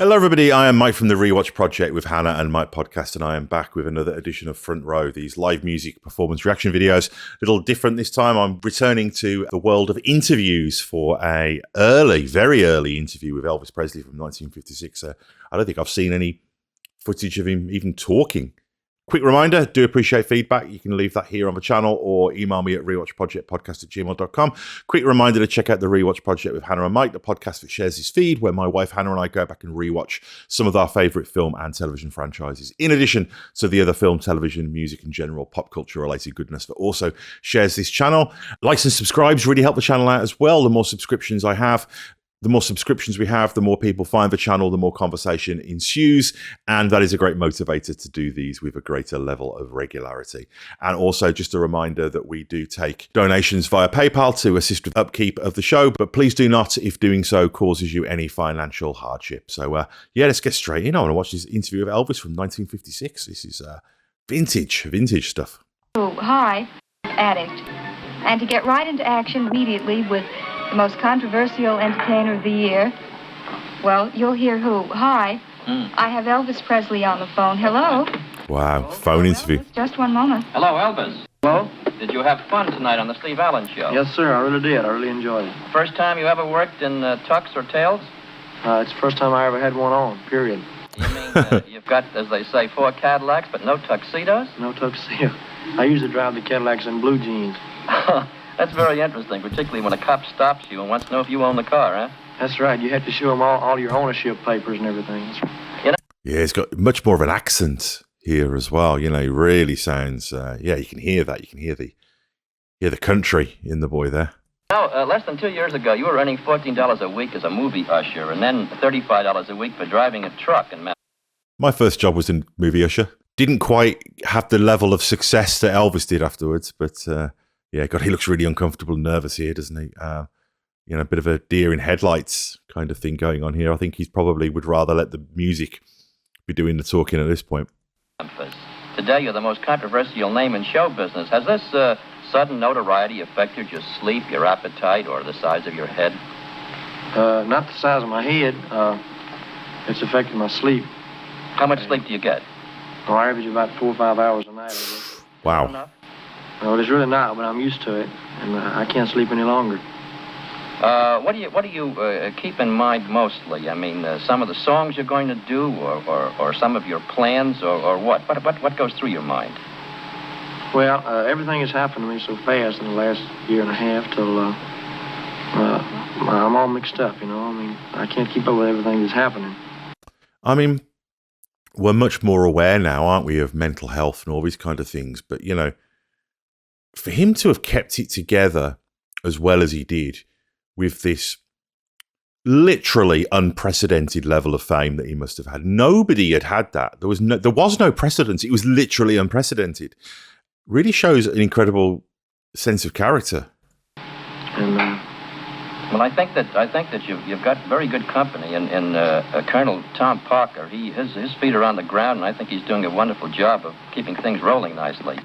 Hello, everybody. I am Mike from the Rewatch Project with Hannah and Mike podcast, and I am back with another edition of Front Row, these live music performance reaction videos. A little different this time. I'm returning to the world of interviews for a very early interview with Elvis Presley from 1956. I don't think I've seen any footage of him even talking. Quick reminder, do appreciate feedback. You can leave that here on the channel or email me at rewatchprojectpodcast@gmail.com. Quick reminder to check out the Rewatch Project with Hannah and Mike, the podcast that shares this feed, where my wife Hannah and I go back and rewatch some of our favourite film and television franchises, in addition to the other film, television, music and general pop culture related goodness that also shares this channel. Likes and subscribes really help the channel out as well. The more subscriptions we have, the more people find the channel, the more conversation ensues. And that is a great motivator to do these with a greater level of regularity. And also just a reminder that we do take donations via PayPal to assist with upkeep of the show. But please do not, if doing so causes you any financial hardship. So let's get straight in. I want to watch this interview of Elvis from 1956. This is vintage stuff. Oh, hi, addict. And to get right into action immediately with the most controversial entertainer of the year, well, you'll hear who. Hi, I have Elvis Presley on the phone. Hello? Wow, phone interview. Elvis, just one moment. Hello, Elvis. Hello? Did you have fun tonight on the Steve Allen show? Yes, sir, I really did. I really enjoyed it. First time you ever worked in tux or tails? It's the first time I ever had one on, period. You mean you've got, as they say, 4 Cadillacs, but no tuxedos? No tuxedo. I usually drive the Cadillacs in blue jeans. That's very interesting, particularly when a cop stops you and wants to know if you own the car, huh? That's right. You have to show them all your ownership papers and everything. Yeah, he's got much more of an accent here as well. You know, he really sounds, you can hear that. You can hear the country in the boy there. Now, less than 2 years ago, you were earning $14 a week as a movie usher and then $35 a week for driving a truck. My first job was in movie usher. Didn't quite have the level of success that Elvis did afterwards, but... yeah, God, he looks really uncomfortable and nervous here, doesn't he? A bit of a deer in headlights kind of thing going on here. I think he probably would rather let the music be doing the talking at this point. Today, you're the most controversial name in show business. Has this sudden notoriety affected your sleep, your appetite, or the size of your head? Not the size of my head. It's affected my sleep. How much sleep do you get? Oh, I average about 4 or 5 hours a night, I guess. Wow. Well, it's really not, but I'm used to it, and I can't sleep any longer. What do you keep in mind mostly? I mean, some of the songs you're going to do, or some of your plans, or what? What goes through your mind? Well, everything has happened to me so fast in the last year and a half till I'm all mixed up, you know. I mean, I can't keep up with everything that's happening. I mean, we're much more aware now, aren't we, of mental health and all these kind of things, but, for him to have kept it together as well as he did with this literally unprecedented level of fame that he must have had. Nobody had that. There was no precedent. It was literally unprecedented. Really shows an incredible sense of character. Well, I think that you've got very good company in Colonel Tom Parker. His feet are on the ground, and I think he's doing a wonderful job of keeping things rolling nicely.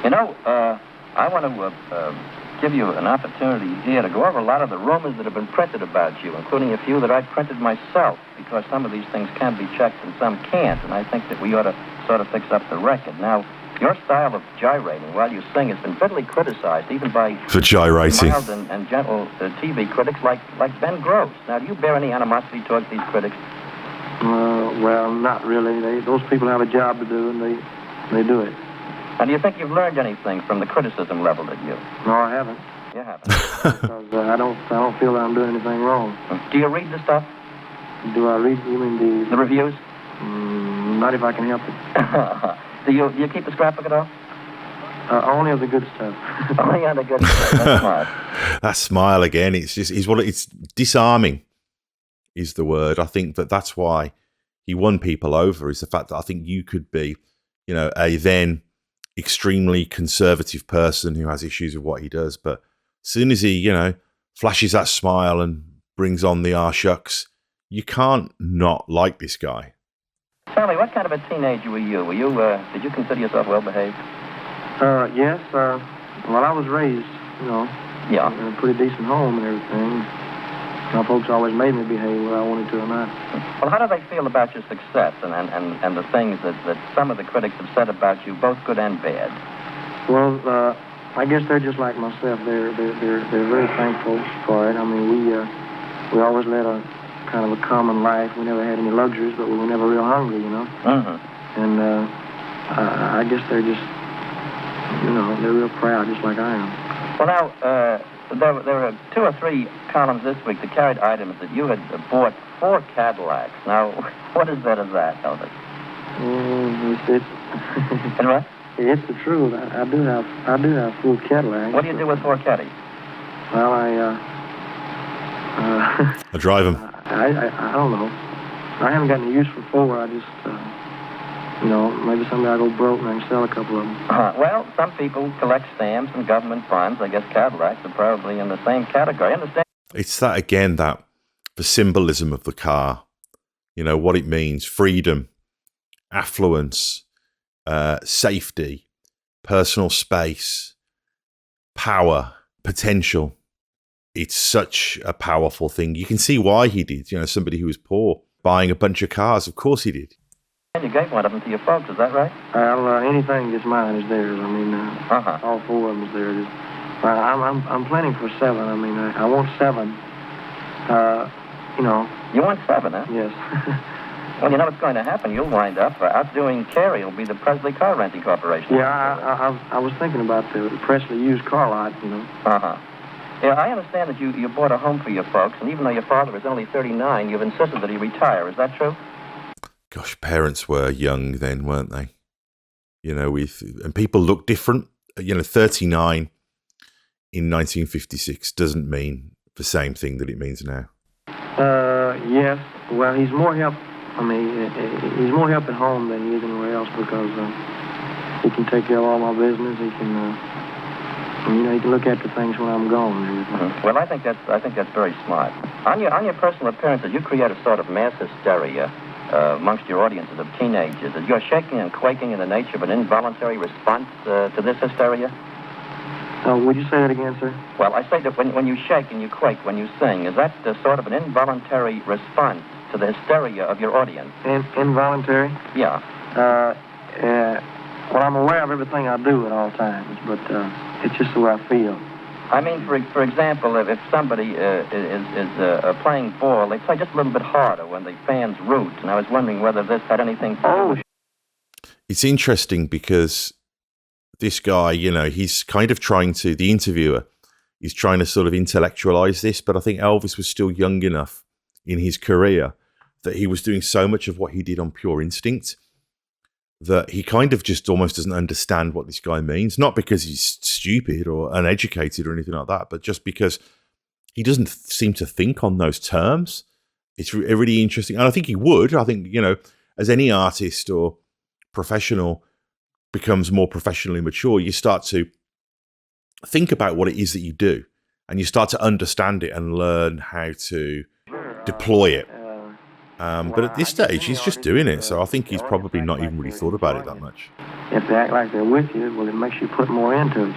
You know, I want to give you an opportunity here to go over a lot of the rumors that have been printed about you, including a few that I printed myself, because some of these things can be checked and some can't, and I think that we ought to sort of fix up the record. Now, your style of gyrating while you sing has been bitterly criticized, even by for gyrating mild and gentle TV critics like Ben Gross. Now, do you bear any animosity towards these critics? Well, not really. Those people have a job to do, and they do it. And do you think you've learned anything from the criticism leveled at you? No, I haven't. You haven't? Because I don't feel that I'm doing anything wrong. Do you read the stuff? Do I read? You mean the reviews? Not if I can help it. Do you keep a scrapbook at all? Only of the good stuff. Only on the good stuff. That's smart. That smile again. It's disarming. Is the word. I think that's why he won people over. Is the fact that I think you could be, a then extremely conservative person who has issues with what he does, but as soon as he, flashes that smile and brings on the shucks, you can't not like this guy. Tell me, what kind of a teenager were you? Did you consider yourself well behaved? Yes. Well, I was raised, in a pretty decent home and everything. My folks always made me behave whether I wanted to or not. Well, how do they feel about your success and the things that some of the critics have said about you, both good and bad? Well, I guess they're just like myself. They're very thankful for it. I mean, we always led a kind of a common life. We never had any luxuries, but we were never real hungry, you know. And I guess they're just, they're real proud, just like I am. Well, now, there were 2 or 3 columns this week that carried items that you had bought 4 Cadillacs. Now, what is that of that, Elvis? And what? It's the truth. I do have 4 Cadillacs. What do you do with 4 Caddies? Well, I drive them. I don't know. I haven't got any use for 4. I just, maybe someday I'll go broke and I can sell a couple of them. Well, some people collect stamps and government bonds. I guess Cadillacs are probably in the same category. Understand? It's that, again, the symbolism of the car. You know, what it means. Freedom, affluence, safety, personal space, power, potential. It's such a powerful thing. You can see why he did. Somebody who was poor buying a bunch of cars. Of course he did. And you gave one of them to your folks, is that right? Well, anything that's mine is theirs. I mean, all 4 of them is theirs. I'm planning for 7. I mean, I want 7. You want 7, huh? Yes. Well, you know what's going to happen. You'll wind up outdoing Carey. It'll be the Presley Car Renting Corporation. Yeah, I was thinking about the Presley used car lot, Yeah, I understand that you bought a home for your folks, and even though your father is only 39, you've insisted that he retire. Is that true? Gosh, parents were young then, weren't they? And people look different. 39 in 1956 doesn't mean the same thing that it means now. Yes. Well, he's more help. I mean, he's more help at home than he is anywhere else because he can take care of all my business. He can, he can look after things when I'm gone. Well, I think that's very smart. On your personal appearances, you create a sort of mass hysteria amongst your audiences of teenagers. You're shaking and quaking in the nature of an involuntary response to this hysteria. Would you say that again, sir? Well, I say that when you shake and you quake when you sing, is that sort of an involuntary response to the hysteria of your audience? Involuntary? Yeah. Well, I'm aware of everything I do at all times, but it's just the way I feel. I mean, for example, if somebody is playing ball, they play just a little bit harder when the fans root, and I was wondering whether this had anything to do with... It's interesting because this guy, he's kind of the interviewer, he's trying to sort of intellectualize this, but I think Elvis was still young enough in his career that he was doing so much of what he did on pure instinct that he kind of just almost doesn't understand what this guy means. Not because he's stupid or uneducated or anything like that, but just because he doesn't seem to think on those terms. It's really interesting. And I think he would. I think, as any artist or professional becomes more professionally mature, you start to think about what it is that you do and you start to understand it and learn how to deploy it. But at this stage, he's just doing it. So I think he's probably not even really thought about it that much. If they act like they're with you, well, it makes you put more into it,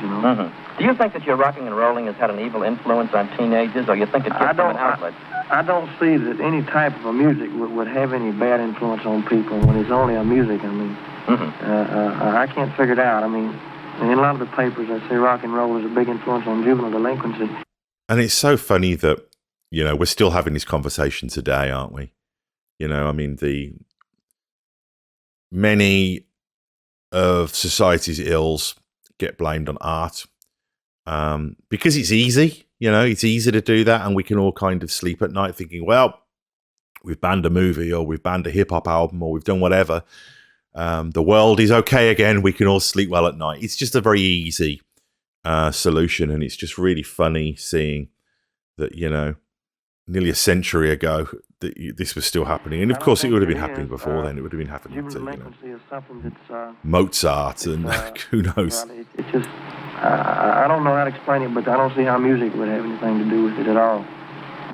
Do you think that your rocking and rolling has had an evil influence on teenagers, or you think it gives them an outlet? I don't see that any type of a music would have any bad influence on people when it's only a music. I mean, I can't figure it out. I mean, in a lot of the papers, they say rock and roll is a big influence on juvenile delinquency. And it's so funny that, we're still having this conversation today, aren't we? I mean, many of society's ills get blamed on art because it's easy. It's easy to do that, and we can all kind of sleep at night thinking, well, we've banned a movie or we've banned a hip-hop album or we've done whatever. The world is okay again. We can all sleep well at night. It's just a very easy solution, and it's just really funny seeing that, nearly a century ago, this was still happening. And of course, it would have been happening before then. It would have been happening to, Mozart and who knows. Well, it's just, I don't know how to explain it, but I don't see how music would have anything to do with it at all.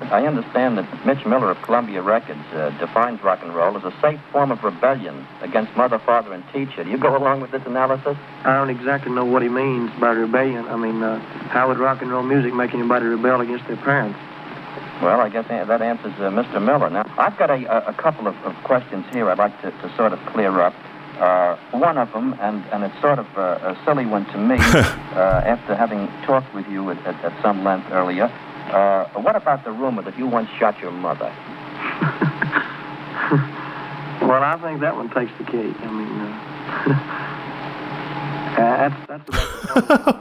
I understand that Mitch Miller of Columbia Records defines rock and roll as a safe form of rebellion against mother, father, and teacher. Do you go along with this analysis? I don't exactly know what he means by rebellion. I mean, how would rock and roll music make anybody rebel against their parents? Well, I guess that answers Mr. Miller. Now, I've got a couple of questions here I'd like to sort of clear up. One of them, and it's sort of a silly one to me, after having talked with you at some length earlier. What about the rumor that you once shot your mother? Well, I think that one takes the cake. I mean, that's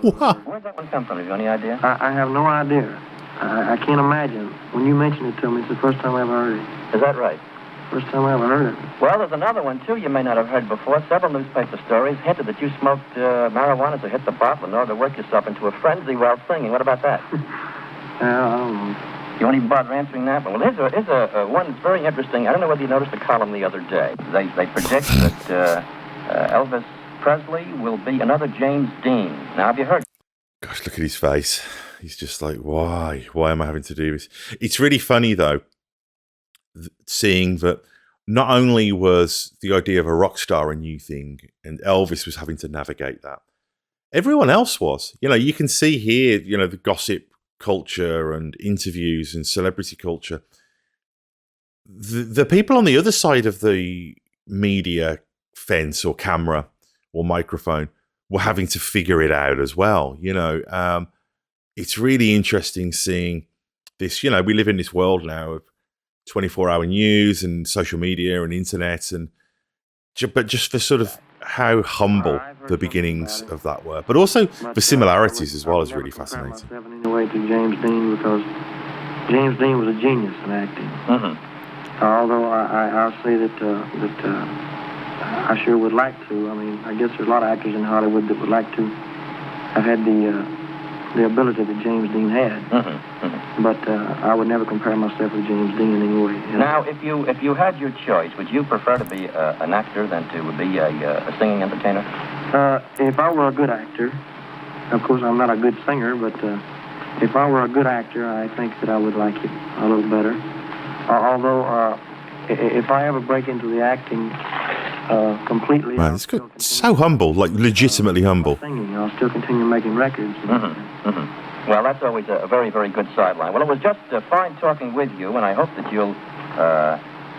Wow. Where'd that one come from? Have you any idea? I have no idea. I can't imagine. When you mentioned it to me, it's the first time I ever heard it. Is that right? First time I ever heard it. Well, there's another one, too, you may not have heard before. Several newspaper stories hinted that you smoked marijuana to hit the bottle in order to work yourself into a frenzy while singing. What about that? I don't know. You won't even bother answering that one. Well, here's a one that's very interesting. I don't know whether you noticed the column the other day. They predict that Elvis Presley will be another James Dean. Now, have you heard? Gosh, look at his face. He's just like, why? Why am I having to do this? It's really funny, though, seeing that not only was the idea of a rock star a new thing, and Elvis was having to navigate that, everyone else was. You know, you can see here, you know, the gossip culture and interviews and celebrity culture. The people on the other side of the media fence or camera or microphone were having to figure it out as well. You know, it's really interesting seeing this. You know, we live in this world now of 24-hour news and social media and internet, but just for sort of how humble the beginnings of that were, but also the similarities as well is really fascinating. Anyway, to James Dean, because James Dean was a genius in acting. Mm-hmm. Although I'll say that I sure would like to. I mean, I guess there's a lot of actors in Hollywood that would like to have had the ability that James Dean had. Mm-hmm. Mm-hmm. But I would never compare myself with James Dean anyway. Now, if you had your choice, would you prefer to be an actor than to be a singing entertainer? If I were a good actor, of course I'm not a good singer, but if I were a good actor, I think that I would like it a little better. Although, if I ever break into the acting completely... Man, it's good. So humble, like legitimately humble. Singing, I'll still continue making records. Mm-hmm. Mm-hmm. Well, that's always a very, very good sideline. Well, it was just fine talking with you, and I hope that you'll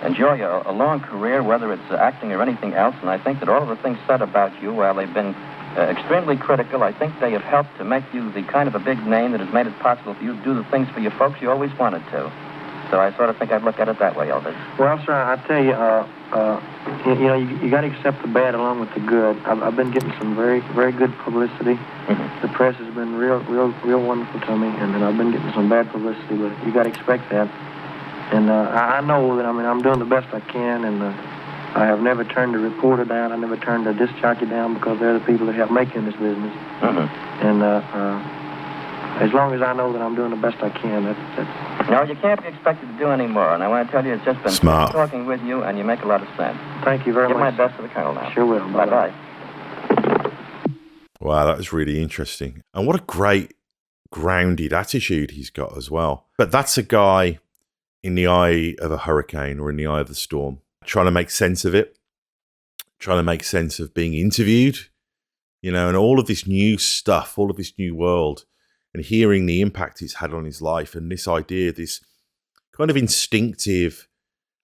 enjoy a long career, whether it's acting or anything else. And I think that all of the things said about you, while they've been extremely critical, I think they have helped to make you the kind of a big name that has made it possible for you to do the things for your folks you always wanted to. So I sort of think I'd look at it that way, Elvis. Well, sir, I tell you, you know, you got to accept the bad along with the good. I've been getting some very, very good publicity. Mm-hmm. The press has been real wonderful to me, and then I've been getting some bad publicity, but you got to expect that. And I know that, I mean, I'm doing the best I can, and I have never turned a reporter down. I never turned a disc jockey down because they're the people that help make in this business. Mm-hmm. And as long as I know that I'm doing the best I can, that's... No, you can't be expected to do any more. And I want to tell you, it's just been Smart. talking with you, and you make a lot of sense. Thank you very Give much. my best to the Colonel now. Sure will. Bye-bye. Wow, that was really interesting. And what a great grounded attitude he's got as well. But that's a guy in the eye of a hurricane or in the eye of the storm, trying to make sense of it, trying to make sense of being interviewed, you know, and all of this new stuff, all of this new world, and hearing the impact it's had on his life, and this idea, this kind of instinctive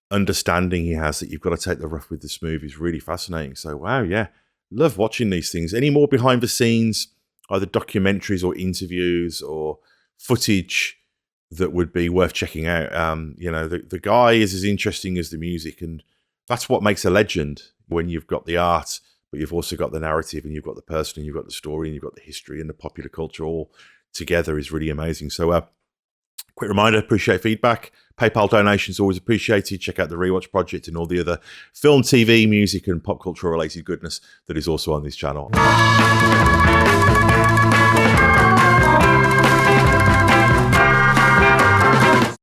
understanding he has that you've got to take the rough with the smooth is really fascinating. So, wow, yeah, love watching these things. Any more behind the scenes, either documentaries or interviews or footage that would be worth checking out? You know, the guy is as interesting as the music, and that's what makes a legend, when you've got the art, but you've also got the narrative, and you've got the person, and you've got the story, and you've got the history and the popular culture all together is really amazing. So quick reminder, appreciate feedback. PayPal donations always appreciated. Check out the Rewatch Project and all the other film, TV, music and pop culture related goodness that is also on this channel.